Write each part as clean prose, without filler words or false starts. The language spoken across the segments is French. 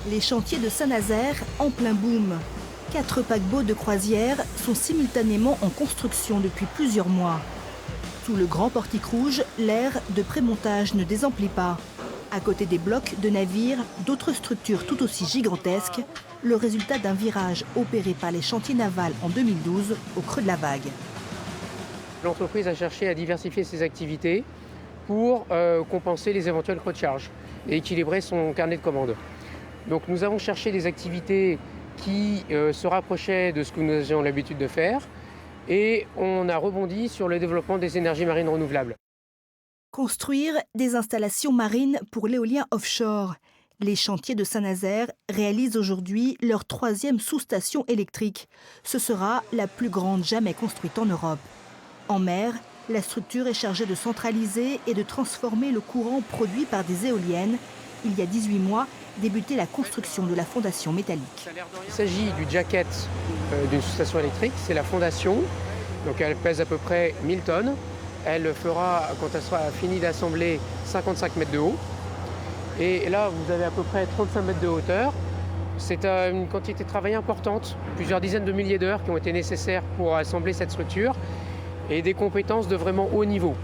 Les chantiers de Saint-Nazaire en plein boom. 4 paquebots de croisière sont simultanément en construction depuis plusieurs mois. Sous le grand portique rouge, l'ère de prémontage ne désemplit pas. À côté des blocs de navires, d'autres structures tout aussi gigantesques, le résultat d'un virage opéré par les chantiers navals en 2012 au creux de la vague. L'entreprise a cherché à diversifier ses activités pour compenser les éventuels creux de charge et équilibrer son carnet de commandes. Donc nous avons cherché des activités qui se rapprochaient de ce que nous avions l'habitude de faire et on a rebondi sur le développement des énergies marines renouvelables. Construire des installations marines pour l'éolien offshore. Les chantiers de Saint-Nazaire réalisent aujourd'hui leur 3e sous-station électrique. Ce sera la plus grande jamais construite en Europe. En mer, la structure est chargée de centraliser et de transformer le courant produit par des éoliennes. Il y a 18 mois, débutait la construction de la fondation métallique. Il s'agit du jacket d'une sous-station électrique, c'est la fondation. Donc elle pèse à peu près 1000 tonnes. Elle fera, quand elle sera finie d'assembler, 55 mètres de haut. Et là, vous avez à peu près 35 mètres de hauteur. C'est une quantité de travail importante, plusieurs dizaines de milliers d'heures qui ont été nécessaires pour assembler cette structure et des compétences de vraiment haut niveau.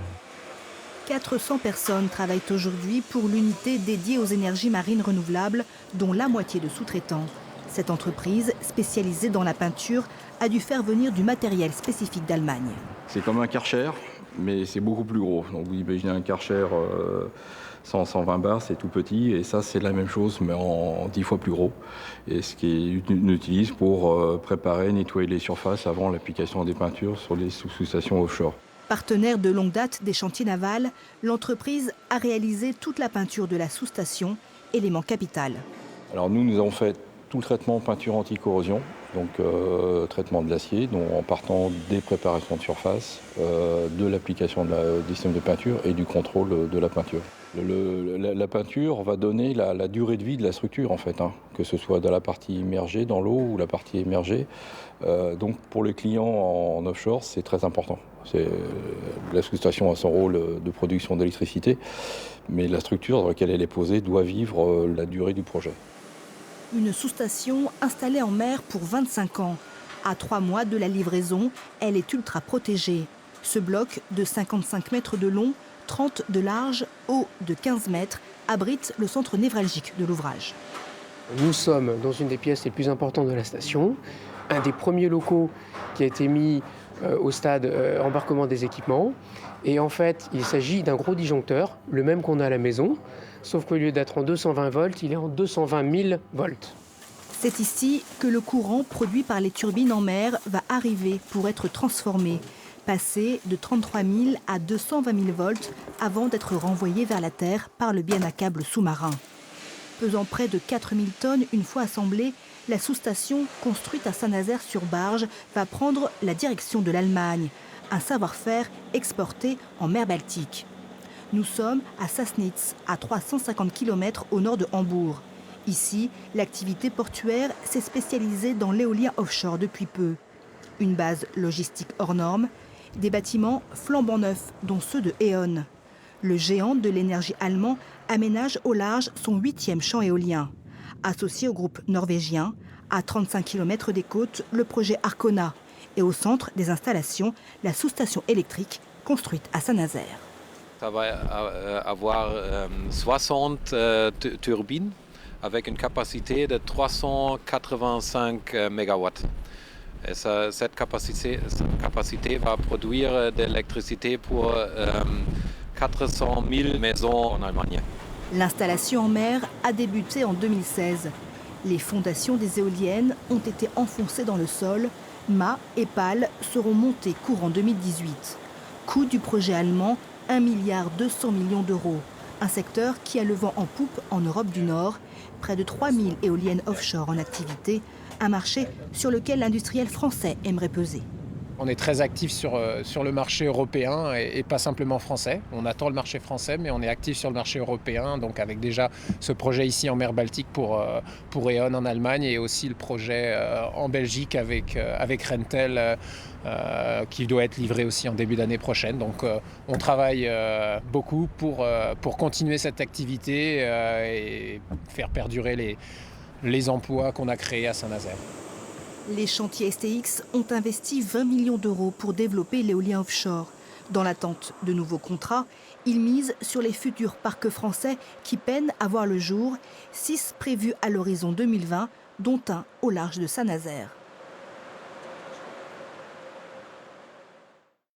400 personnes travaillent aujourd'hui pour l'unité dédiée aux énergies marines renouvelables, dont la moitié de sous-traitants. Cette entreprise, spécialisée dans la peinture, a dû faire venir du matériel spécifique d'Allemagne. C'est comme un Karcher, mais c'est beaucoup plus gros. Donc vous imaginez un Karcher 120 bars, c'est tout petit, et ça c'est la même chose, mais en 10 fois plus gros. Et ce qu'on utilise pour préparer, nettoyer les surfaces avant l'application des peintures sur les sous-stations offshore. Partenaire de longue date des chantiers navals, l'entreprise a réalisé toute la peinture de la sous-station, élément capital. Alors nous avons fait tout le traitement peinture anti-corrosion, donc traitement de l'acier, en partant des préparations de surface, de l'application des systèmes de peinture et du contrôle de la peinture. La peinture va donner la durée de vie de la structure en fait, que ce soit dans la partie immergée dans l'eau ou la partie émergée. Donc pour les clients en offshore, c'est très important. La sous-station a son rôle de production d'électricité, mais la structure dans laquelle elle est posée doit vivre la durée du projet. Une sous-station installée en mer pour 25 ans. À 3 mois de la livraison, elle est ultra protégée. Ce bloc de 55 mètres de long, 30 de large, haut de 15 mètres, abrite le centre névralgique de l'ouvrage. Nous sommes dans une des pièces les plus importantes de la station, un des premiers locaux qui a été mis au stade embarquement des équipements. Et en fait, il s'agit d'un gros disjoncteur, le même qu'on a à la maison, sauf qu'au lieu d'être en 220 volts, il est en 220 000 volts. C'est ici que le courant produit par les turbines en mer va arriver pour être transformé, passer de 33 000 à 220 000 volts avant d'être renvoyé vers la Terre par le biais d'un câble sous-marin. Pesant près de 4 000 tonnes une fois assemblée, la sous-station, construite à Saint-Nazaire-sur-Barge, va prendre la direction de l'Allemagne, un savoir-faire exporté en mer Baltique. Nous sommes à Sassnitz, à 350 km au nord de Hambourg. Ici, l'activité portuaire s'est spécialisée dans l'éolien offshore depuis peu. Une base logistique hors norme, des bâtiments flambant neufs, dont ceux de E.ON. Le géant de l'énergie allemand aménage au large son 8e champ éolien. Associé au groupe norvégien, à 35 km des côtes, le projet Arkona. Et au centre des installations, la sous-station électrique construite à Saint-Nazaire. Ça va avoir 60 turbines avec une capacité de 385 MW. Et cette capacité va produire de l'électricité pour 400 000 maisons en Allemagne. L'installation en mer a débuté en 2016. Les fondations des éoliennes ont été enfoncées dans le sol. Mâts et pales seront montés courant 2018. Coût du projet allemand, 1,2 milliard d'euros. Un secteur qui a le vent en poupe en Europe du Nord. Près de 3000 éoliennes offshore en activité. Un marché sur lequel l'industriel français aimerait peser. On est très actif sur le marché européen et pas simplement français. On attend le marché français, mais on est actif sur le marché européen, donc avec déjà ce projet ici en mer Baltique pour E.ON en Allemagne et aussi le projet en Belgique avec Rentel qui doit être livré aussi en début d'année prochaine. Donc on travaille beaucoup pour continuer cette activité et faire perdurer les emplois qu'on a créés à Saint-Nazaire. Les chantiers STX ont investi 20 millions d'euros pour développer l'éolien offshore. Dans l'attente de nouveaux contrats, ils misent sur les futurs parcs français qui peinent à voir le jour, 6 prévus à l'horizon 2020, dont un au large de Saint-Nazaire.